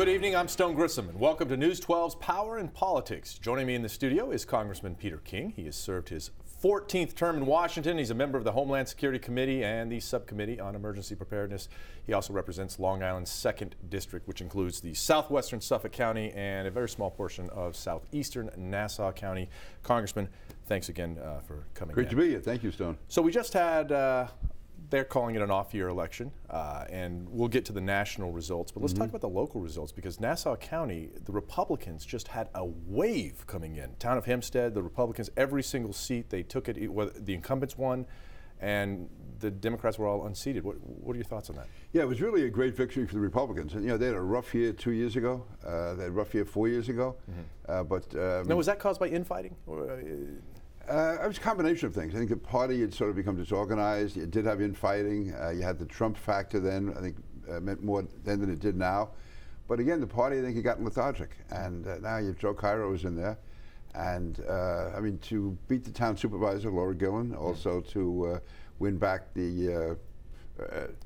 Good evening, I'm Stone Grissom, and welcome to News 12's Power and Politics. Joining me in the studio is Congressman Peter King. He has served his 14th term in Washington. He's a member of the Homeland Security Committee and the Subcommittee on Emergency Preparedness. He also represents Long Island's 2nd District, which includes the southwestern Suffolk County and a very small portion of southeastern Nassau County. Congressman, thanks again for coming in. Great to be here. Thank you, Stone. So we just had they're calling it an off-year election, and we'll get to the national results, but let's talk about the local results, because Nassau County, the Republicans just had a wave coming in. Town of Hempstead, the Republicans, every single seat, they took it, the incumbents won, and the Democrats were all unseated. What are your thoughts on that? Yeah, it was really a great victory for the Republicans. And, you know, they had a rough year 2 years ago. They had a rough year 4 years ago. Now, was that caused by infighting? It was a combination of things. I think the party had sort of become disorganized. It did have infighting. You had the Trump factor then. I think meant more then than it did now. But again, the party, I think, had gotten lethargic. And now you have Joe Cairo is in there. And, I mean, to beat the town supervisor, Laura Gillen, also to win back the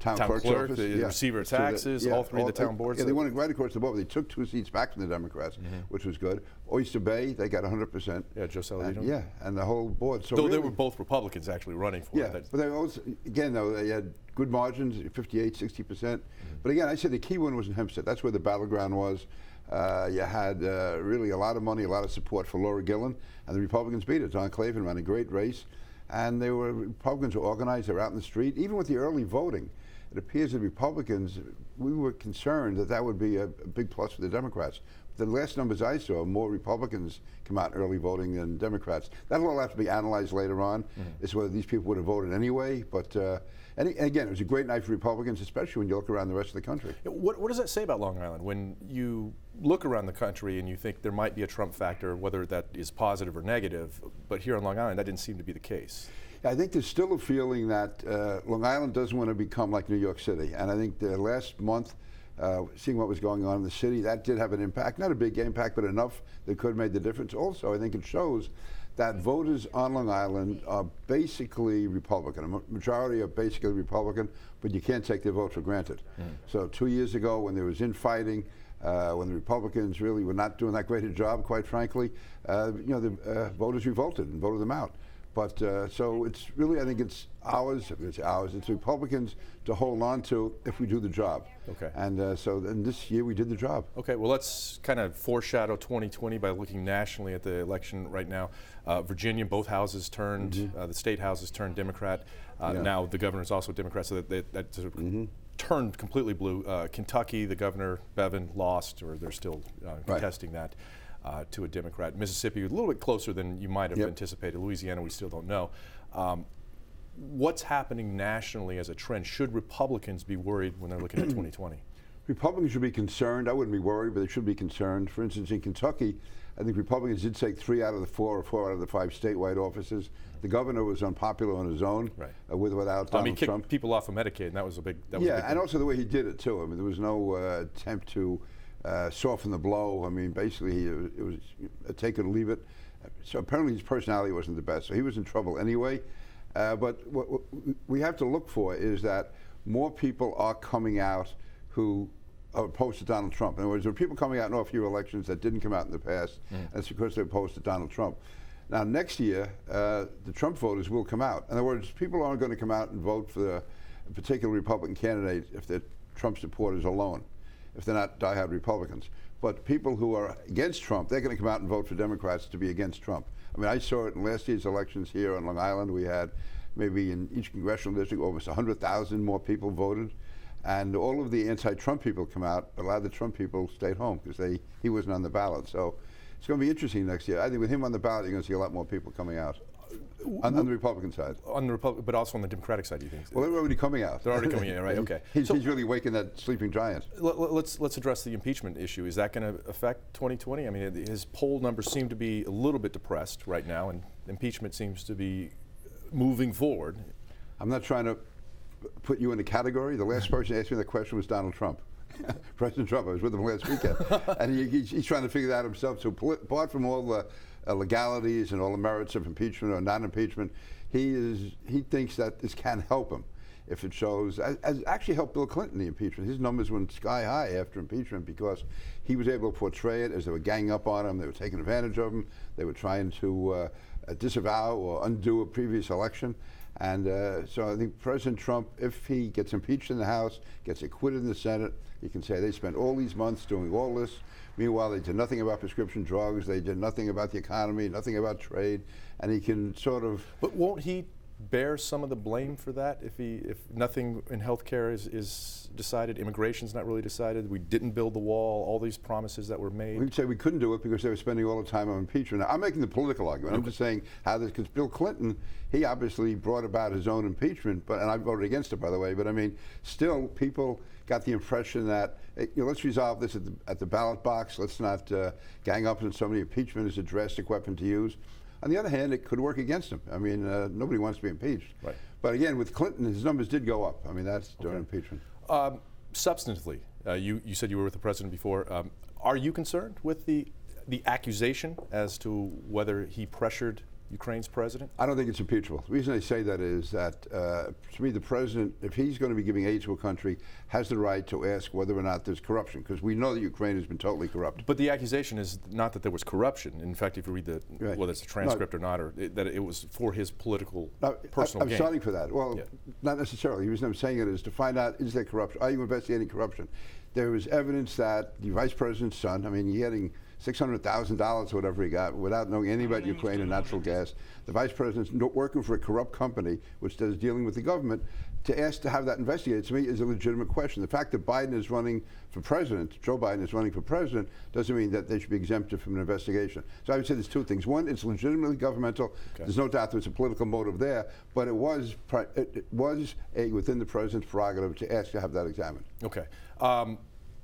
town clerk's office. The receiver of taxes, all three of the town boards. Yeah, they won it right across the board. They took 2 seats back from the Democrats, which was good. Oyster Bay, they got 100%. Yeah, Joe Saladino. Yeah, and the whole board. So though really, they were both Republicans actually running for it. Yeah, but they also, again, though, they had good margins, 58, 60%. But again, I said the key one was in Hempstead. That's where the battleground was. You had really a lot of money, a lot of support for Laura Gillen, and the Republicans beat it. Don Clavin ran a great race, and Republicans were organized. They were out in the street. Even with the early voting, it appears that Republicans, we were concerned that that would be a big plus for the Democrats. The last numbers I saw, more Republicans come out in early voting than Democrats. That'll all have to be analyzed later on, as to whether these people would have voted anyway. But and again, it was a great night for Republicans, especially when you look around the rest of the country. What does that say about Long Island? When you look around the country and you think there might be a Trump factor, whether that is positive or negative, but here on Long Island, that didn't seem to be the case. I think there's still a feeling that Long Island doesn't want to become like New York City. And I think the last month, seeing what was going on in the city, that did have an impact. Not a big impact, but enough that could have made the difference. Also, I think it shows that voters on Long Island are basically Republican. A majority are basically Republican, but you can't take their vote for granted. So 2 years ago, when there was infighting, when the Republicans really were not doing that great a job, quite frankly, you know, the voters revolted and voted them out. But so it's really, I think it's it's Republicans to hold on to if we do the job. Okay. And so then this year we did the job. Okay, well, let's kind of foreshadow 2020 by looking nationally at the election right now. Virginia, both houses turned, the state houses turned Democrat. Now the governor is also Democrat, so that sort of turned completely blue. Kentucky, the governor, Bevin, lost, or they're still contesting that. To a Democrat. Mississippi, a little bit closer than you might have anticipated. Louisiana, we still don't know. What's happening nationally as a trend? Should Republicans be worried when they're looking at 2020? Republicans should be concerned. I wouldn't be worried, but they should be concerned. For instance, in Kentucky, I think Republicans did take 3 out of the 4 or 4 out of the 5 statewide offices. The governor was unpopular on his own, with or without Donald he kicked Trump. People off of Medicaid, and that was a big. And also the way he did it too. I mean, there was no attempt to soften the blow. I mean, basically, it was a take it or leave it. So apparently his personality wasn't the best, so he was in trouble anyway. But what we have to look for is that more people are coming out who are opposed to Donald Trump. In other words, there are people coming out in off-year elections that didn't come out in the past, and it's because they're opposed to Donald Trump. Now, next year, the Trump voters will come out. In other words, people aren't going to come out and vote for a particular Republican candidate if they're Trump supporters alone, if they're not diehard Republicans. But people who are against Trump, they're going to come out and vote for Democrats to be against Trump. I mean, I saw it in last year's elections here on Long Island. We had maybe in each congressional district almost 100,000 more people voted. And all of the anti-Trump people come out, but a lot of the Trump people stayed home because he wasn't on the ballot. So it's going to be interesting next year. I think with him on the ballot, you're going to see a lot more people coming out. On the Republican side. On the but also on the Democratic side, do you think? Well, they're already coming out. They're already coming in, right? Okay. He's really waking that sleeping giant. Let's address the impeachment issue. Is that going to affect 2020? I mean, his poll numbers seem to be a little bit depressed right now, and impeachment seems to be moving forward. I'm not trying to put you in a category. The last person asked me that question was Donald Trump. President Trump. I was with him last weekend. And he's trying to figure that out himself. So apart from all the legalities and all the merits of impeachment or non-impeachment, he thinks that this can help him. if it shows, as actually helped Bill Clinton, the impeachment. His numbers went sky high after impeachment because he was able to portray it as they were ganging up on him, they were taking advantage of him, they were trying to disavow or undo a previous election. And so I think President Trump, if he gets impeached in the House, gets acquitted in the Senate, he can say they spent all these months doing all this. Meanwhile, they did nothing about prescription drugs, they did nothing about the economy, nothing about trade, and he can sort of... But won't he bear some of the blame for that if nothing in healthcare is decided, immigration's not really decided, we didn't build the wall, all these promises that were made? We could say we couldn't do it because they were spending all the time on impeachment. Now, I'm making the political argument. I'm just saying how this, because Bill Clinton, he obviously brought about his own impeachment, and I voted against it, by the way, but I mean, still people got the impression that, let's resolve this at the ballot box, let's not gang up on somebody. Impeachment is a drastic weapon to use. On the other hand, it could work against him. I mean, nobody wants to be impeached. Right. But again, with Clinton, his numbers did go up. I mean, that's during impeachment. Substantively, you said you were with the president before. Are you concerned with the accusation as to whether he pressured Ukraine's president? I don't think it's impeachable. The reason I say that is that, to me, the president, if he's going to be giving aid to a country, has the right to ask whether or not there's corruption, because we know that Ukraine has been totally corrupt. But the accusation is not that there was corruption. In fact, if you read whether it's a transcript or not, or that it was for his political, personal gain. I'm starting for that. Well, not necessarily. The reason I'm saying it is to find out, is there corruption? Are you investigating corruption? There was evidence that the vice president's son, I mean, he getting $600,000 or whatever he got without knowing anything about Ukraine and natural gas. The vice president's working for a corrupt company which does dealing with the government. To ask to have that investigated, to me, is a legitimate question. The fact that Biden is running for president, Joe Biden is running for president, doesn't mean that they should be exempted from an investigation. So I would say there's two things. One, it's legitimately governmental. Okay. There's no doubt there's a political motive there, but it was within the president's prerogative to ask to have that examined. Okay.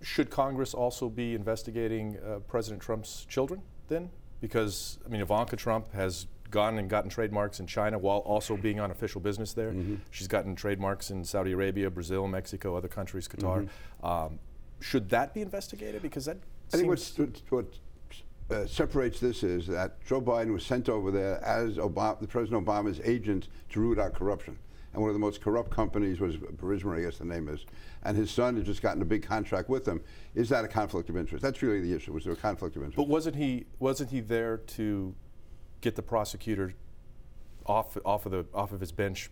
Should Congress also be investigating President Trump's children then? Because, I mean, Ivanka Trump has gone and gotten trademarks in China while also being on official business there. Mm-hmm. She's gotten trademarks in Saudi Arabia, Brazil, Mexico, other countries, Qatar. Mm-hmm. Should that be investigated? Because that I think what separates this is that Joe Biden was sent over there as the President Obama's agent to root out corruption. And one of the most corrupt companies was Burisma, I guess the name is. And his son had just gotten a big contract with them. Is that a conflict of interest? That's really the issue. Was there a conflict of interest? But wasn't he there to get the prosecutor off of his bench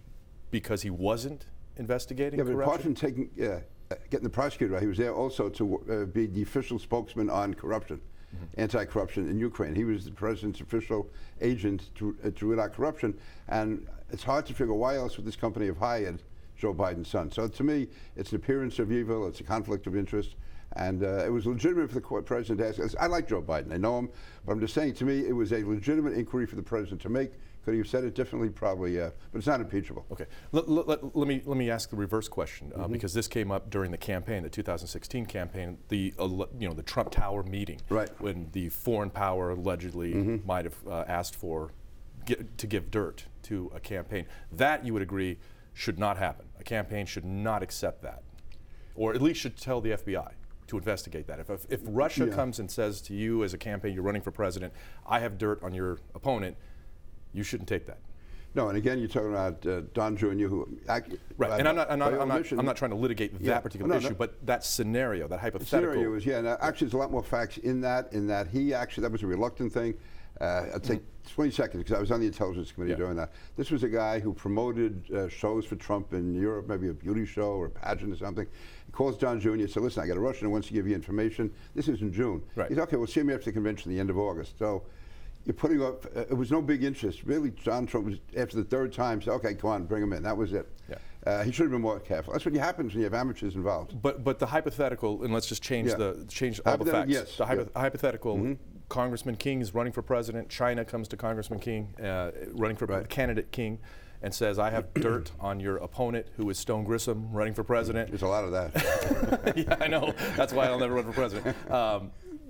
because he wasn't investigating corruption? But apart from getting the prosecutor out, he was there also to be the official spokesman on corruption. Mm-hmm. Anti-corruption in Ukraine. He was the president's official agent to root out corruption, and it's hard to figure why else would this company have hired Joe Biden's son. So to me, it's an appearance of evil, it's a conflict of interest, and it was legitimate for the president to ask. I like Joe Biden, I know him, but I'm just saying, to me, it was a legitimate inquiry for the president to make. Could he have said it differently? Probably, yeah, but it's not impeachable. Okay, let me ask the reverse question, because this came up during the campaign, the 2016 campaign, the Trump Tower meeting, right, when the foreign power allegedly might have asked to give dirt to a campaign. That, you would agree, should not happen. A campaign should not accept that, or at least should tell the FBI to investigate that. If Russia comes and says to you as a campaign, you're running for president, I have dirt on your opponent, you shouldn't take that. No, and again, you're talking about Don Jr., who right. And I'm not trying to litate that particular issue, but that scenario, that hypothetical. Scenario is now, actually, there's a lot more facts in that. He actually, that was a reluctant thing. I'll take 20 seconds because I was on the Intelligence Committee doing that. This was a guy who promoted shows for Trump in Europe, maybe a beauty show or a pageant or something. He calls Don Jr. and said, listen, I got a Russian who wants to give you information. This is in June. Right. He said, okay, we'll see me after the convention at the end of August. So you're putting up, it was no big interest. Really, Donald Trump was, after the third time, said, okay, come on, bring him in. That was it. Yeah. He should have been more careful. That's what happens when you have amateurs involved. But the hypothetical, and let's just change all the facts. Yes. The hypothetical, Congressman King is running for president. China comes to Congressman King, running for candidate King, and says, I have dirt on your opponent, who is Stone Grissom, running for president. There's a lot of that. Yeah, I know. That's why I'll never run for president.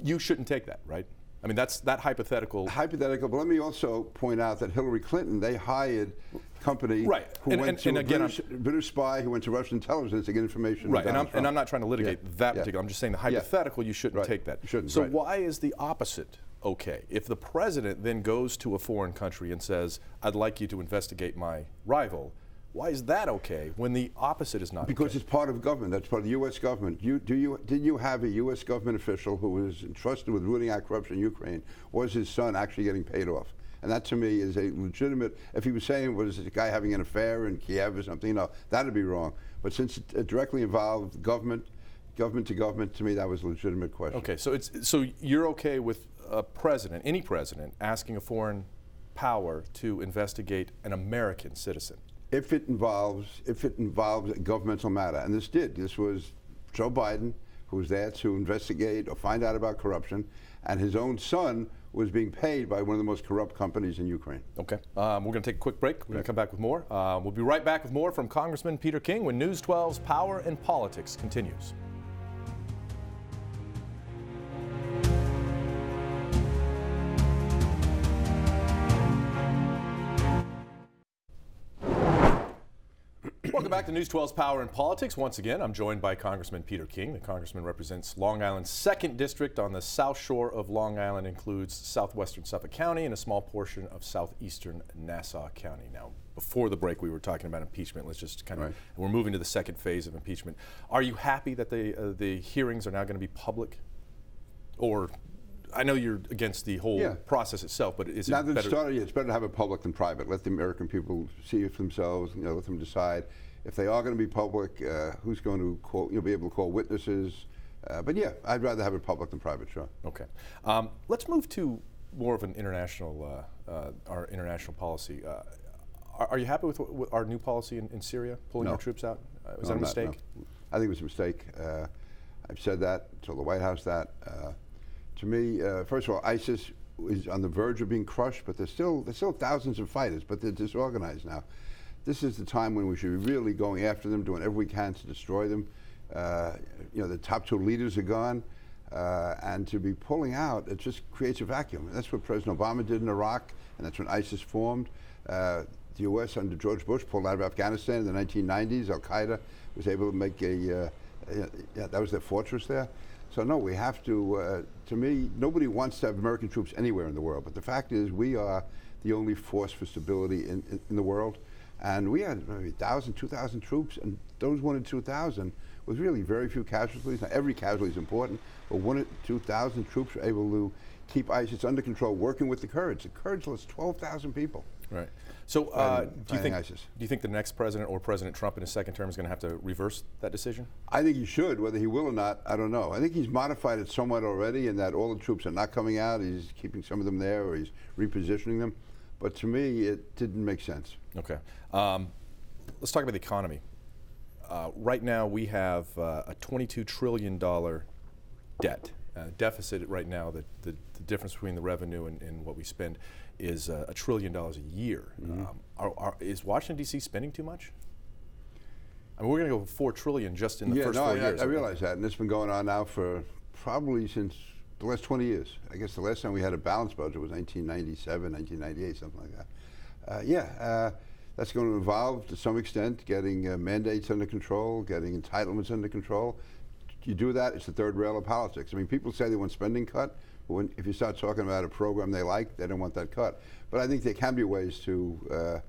You shouldn't take that, right? I mean, that's that hypothetical. Hypothetical, but let me also point out that Hillary Clinton, they hired a company who went to a British spy who went to Russian intelligence to get information. Right, and I'm not trying to litigate that particular. I'm just saying the hypothetical, you shouldn't take that. You shouldn't. So why is the opposite okay? If the president then goes to a foreign country and says, I'd like you to investigate my rival, Why is that okay when the opposite is not Because okay? it's part of government. That's part of the U.S. government. Did you have a U.S. government official who was entrusted with rooting out corruption in Ukraine? Was his son actually getting paid off? And that to me is a legitimate. If he was saying was a guy having an affair in Kiev or something, no, that'd be wrong. But since it directly involved government to government, to me that was a legitimate question. Okay, so you're okay with a president, any president, asking a foreign power to investigate an American citizen? If it involves a governmental matter, and this did. This was Joe Biden, who was there to investigate or find out about corruption, and his own son was being paid by one of the most corrupt companies in Ukraine. Okay, we're going to take a quick break. We're going to come back with more. We'll be right back with more from Congressman Peter King when News 12's Power and Politics continues. Welcome back to News 12's Power and Politics. Once again, I'm joined by Congressman Peter King. The congressman represents Long Island's 2nd District on the south shore of Long Island, includes southwestern Suffolk County and a small portion of southeastern Nassau County. Now, before the break, we were talking about impeachment. Let's just kind of, we're moving to the second phase of impeachment. Are you happy that the hearings are now going to be public? Or, I know you're against the whole process itself, but is it better? Now that it started, it's better to have it public than private. Let the American people see it for themselves. Let them decide. If they are going to be public, who's going to call? You'll be able to call witnesses. But yeah, I'd rather have it public than private. Sure. Okay. Let's move to more of an international, our international policy. Are you happy with our new policy in Syria, pulling our troops out? Was that a mistake? No. I think it was a mistake. I've said that, told the White House that. To me, first of all, ISIS is on the verge of being crushed, but there's still thousands of fighters, but they're disorganized now. This is the time when we should be really going after them, doing everything we can to destroy them. The top 2 leaders are gone, and to be pulling out, it just creates a vacuum. And that's what President Obama did in Iraq, and that's when ISIS formed. The U.S. under George Bush pulled out of Afghanistan in the 1990s. Al-Qaeda was able to make that was their fortress there. So no, we have to me, nobody wants to have American troops anywhere in the world, but the fact is we are the only force for stability in the world. And we had maybe 1,000, 2,000 troops, and those 1,000 to 2,000 was really very few casualties. Now, every casualty is important, but 1,000 to 2,000 troops were able to keep ISIS under control, working with the Kurds. The Kurds lost 12,000 people. Right. So do you think the next president or President Trump in his second term is going to have to reverse that decision? I think he should. Whether he will or not, I don't know. I think he's modified it somewhat already in that all the troops are not coming out. He's keeping some of them there, or he's repositioning them. But to me, it didn't make sense. Okay. Let's talk about the economy. Right now, we have a $22 trillion debt. Deficit right now, the difference between the revenue and what we spend is $1 trillion a year. Mm-hmm. Is Washington, D.C. spending too much? I mean, we're going to go $4 trillion just in the first 4 years. I realize that, and it's been going on now for probably since the last 20 years. I guess the last time we had a balanced budget was 1997, 1998, something like that. That's going to involve, to some extent, getting mandates under control, getting entitlements under control. You do that, it's the third rail of politics. I mean, people say they want spending cut, but if you start talking about a program they like, they don't want that cut. But I think there can be ways to,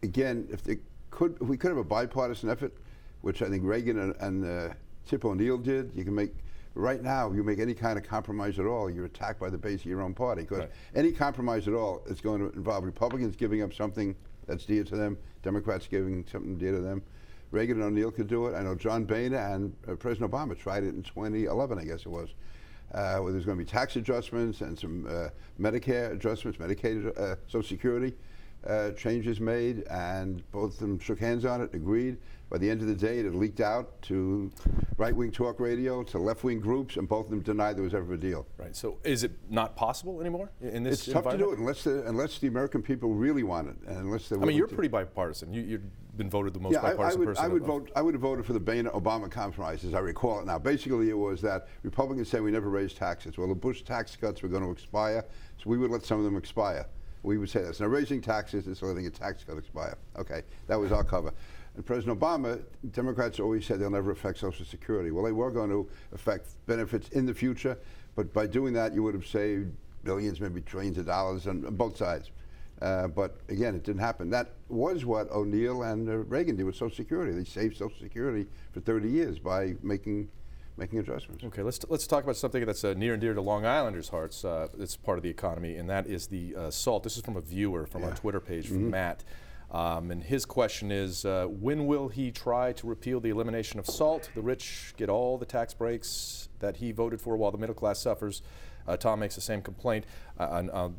again, if we could have a bipartisan effort, which I think Reagan and Tip O'Neill did. You can make, right now, if you make any kind of compromise at all, you're attacked by the base of your own party. Because any compromise at all is going to involve Republicans giving up something that's dear to them, Democrats giving something dear to them. Reagan and O'Neill could do it. I know John Boehner and President Obama tried it in 2011, I guess it was, where there's going to be tax adjustments and some Medicare adjustments, Medicaid, Social Security changes made, and both of them shook hands on it, agreed. By the end of the day, it had leaked out to right-wing talk radio, to left-wing groups, and both of them denied there was ever a deal. Right. So is it not possible anymore in this It's tough to do it unless the American people really want it, and unless they're. I mean, you're pretty bipartisan. You've been voted the most bipartisan person. I would have voted for the Boehner-Obama compromise, as I recall it now. Basically, it was that Republicans said we never raised taxes. Well, the Bush tax cuts were going to expire, so we would let some of them expire. We would say that's not raising taxes, it's letting a tax cut expire. Okay, that was our cover. And President Obama, Democrats always said they'll never affect Social Security. Well, they were going to affect benefits in the future, but by doing that, you would have saved billions, maybe trillions of dollars on both sides. But again, it didn't happen. That was what O'Neill and Reagan did with Social Security. They saved Social Security for 30 years by making adjustments. Okay, let's talk about something that's near and dear to Long Islanders' hearts. It's part of the economy, and that is the SALT. This is from a viewer from our Twitter page, from Matt. And his question is, when will he try to repeal the elimination of SALT? The rich get all the tax breaks that he voted for while the middle class suffers. Tom makes the same complaint.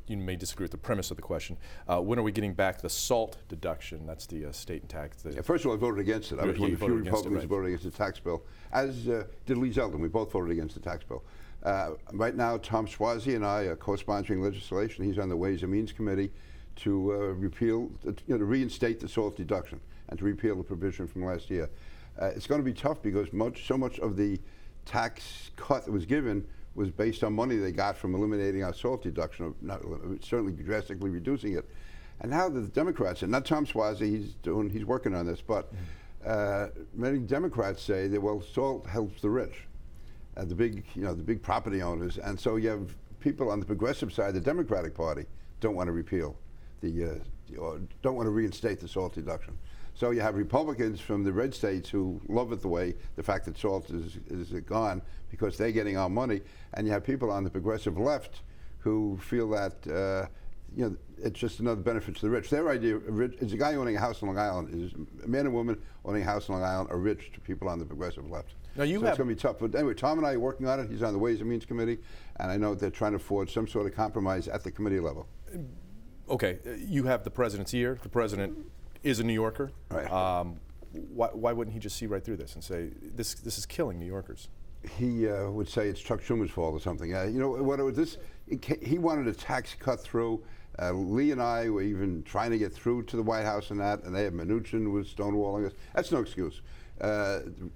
You may disagree with the premise of the question. When are we getting back the SALT deduction? That's the state and tax. First of all, I voted against it. I was one of the few Republicans who voted against the tax bill, as did Lee Zeldin. We both voted against the tax bill. Right now, Tom Suozzi and I are co-sponsoring legislation. He's on the Ways and Means Committee to repeal, to reinstate the SALT deduction and to repeal the provision from last year. It's going to be tough because so much of the tax cut that was given was based on money they got from eliminating our SALT deduction, certainly drastically reducing it. And now the Democrats, and not Tom Suozzi, he's working on this, but many Democrats say that, well, SALT helps the rich, the big property owners, and so you have people on the progressive side, the Democratic Party, don't want to repeal or don't want to reinstate the SALT deduction. So you have Republicans from the red states who love it the fact that SALT is gone because they're getting our money, and you have people on the progressive left who feel that it's just another benefit to the rich. Their idea is a guy owning a house on Long Island, is a man and woman owning a house on Long Island are rich to people on the progressive left. Now it's going to be tough. But anyway, Tom and I are working on it. He's on the Ways and Means Committee, and I know they're trying to forge some sort of compromise at the committee level. Okay, you have the president's ear. The president is a New Yorker. Right. Why wouldn't he just see right through this and say, this is killing New Yorkers? He would say it's Chuck Schumer's fault or something. What it was he wanted a tax cut through. Lee and I were even trying to get through to the White House and that, and they had Mnuchin was stonewalling us. That's no excuse. The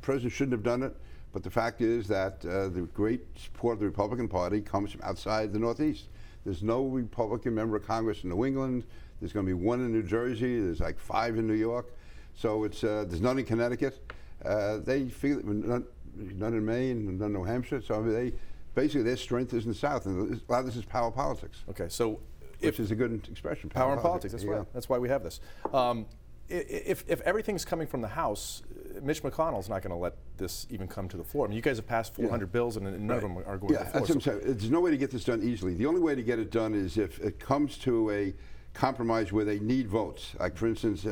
president shouldn't have done it, but the fact is that the great support of the Republican Party comes from outside the Northeast. There's no Republican member of Congress in New England. There's going to be one in New Jersey. There's like 5 in New York. So there's none in Connecticut. They feel none in Maine, none in New Hampshire. So basically their strength is in the South, and a lot of this is power politics. Okay, so which is a good expression. Power and politics. That's right. That's why we have this. If everything's coming from the House, Mitch McConnell's not going to let this even come to the floor. I mean, you guys have passed 400 bills, and none of them are going to the floor. That's what I'm saying. There's no way to get this done easily. The only way to get it done is if it comes to a compromise where they need votes. Like, for instance,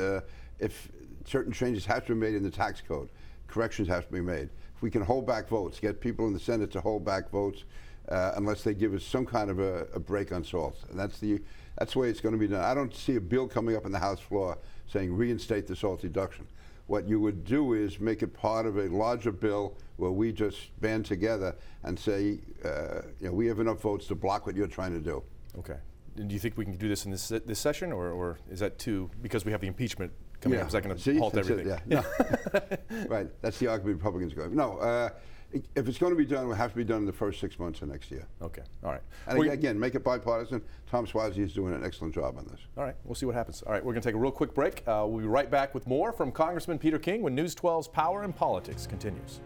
if certain changes have to be made in the tax code, corrections have to be made. If we can hold back votes, get people in the Senate to hold back votes, unless they give us some kind of a break on SALT. And that's the way it's going to be done. I don't see a bill coming up in the House floor saying reinstate the SALT deduction. What you would do is make it part of a larger bill where we just band together and say, we have enough votes to block what you're trying to do. Okay. And do you think we can do this in this session, or is that too, because we have the impeachment coming up, is that going to halt everything? No. Right. That's the argument Republicans go. No. If it's going to be done, it will have to be done in the first 6 months of next year. Okay. All right. And again, make it bipartisan. Tom Suozzi is doing an excellent job on this. All right. We'll see what happens. All right. We're going to take a real quick break. We'll be right back with more from Congressman Peter King when News 12's Power and Politics continues.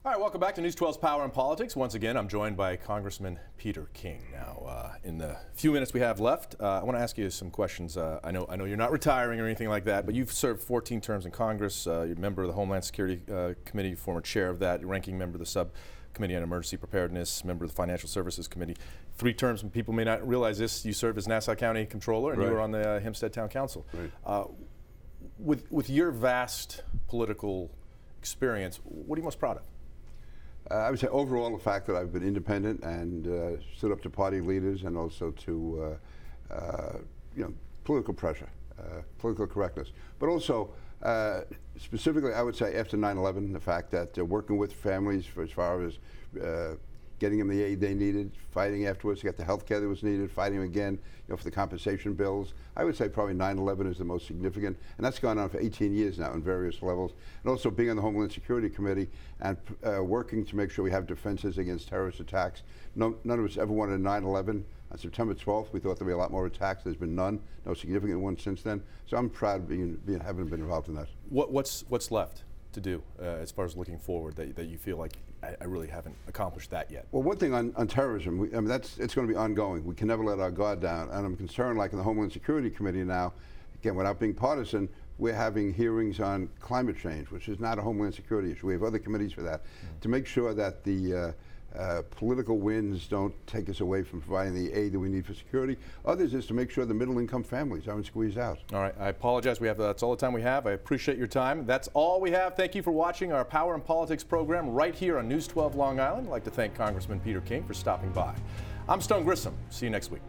All right, welcome back to News 12's Power and Politics. Once again, I'm joined by Congressman Peter King. Now, in the few minutes we have left, I want to ask you some questions. I know you're not retiring or anything like that, but you've served 14 terms in Congress. You're a member of the Homeland Security Committee, former chair of that, ranking member of the Subcommittee on Emergency Preparedness, member of the Financial Services Committee. 3 terms, and people may not realize this, you served as Nassau County Controller, and you were on the Hempstead Town Council. Right. With your vast political experience, what are you most proud of? I would say overall the fact that I've been independent and stood up to party leaders and also to political pressure, political correctness. But also specifically I would say after 9/11, the fact that working with families as far as getting them the aid they needed, fighting afterwards to get the health care that was needed, fighting again for the compensation bills. I would say probably 9/11 is the most significant, and that's gone on for 18 years now in various levels. And also being on the Homeland Security Committee and working to make sure we have defenses against terrorist attacks. None of us ever wanted 9/11 On September 12th, we thought there'd be a lot more attacks. There's been none, no significant ones since then. So I'm proud of having been involved in that. What's left to do as far as looking forward that you feel like I really haven't accomplished that yet? Well, one thing on terrorism, it's going to be ongoing. We can never let our guard down. And I'm concerned, like in the Homeland Security Committee now, again, without being partisan, we're having hearings on climate change, which is not a Homeland Security issue. We have other committees for that, to make sure that the political winds don't take us away from providing the aid that we need for security. Others is to make sure the middle-income families aren't squeezed out. All right, I apologize. That's all the time we have. I appreciate your time. That's all we have. Thank you for watching our Power and Politics program right here on News 12 Long Island. I'd like to thank Congressman Peter King for stopping by. I'm Stone Grissom. See you next week.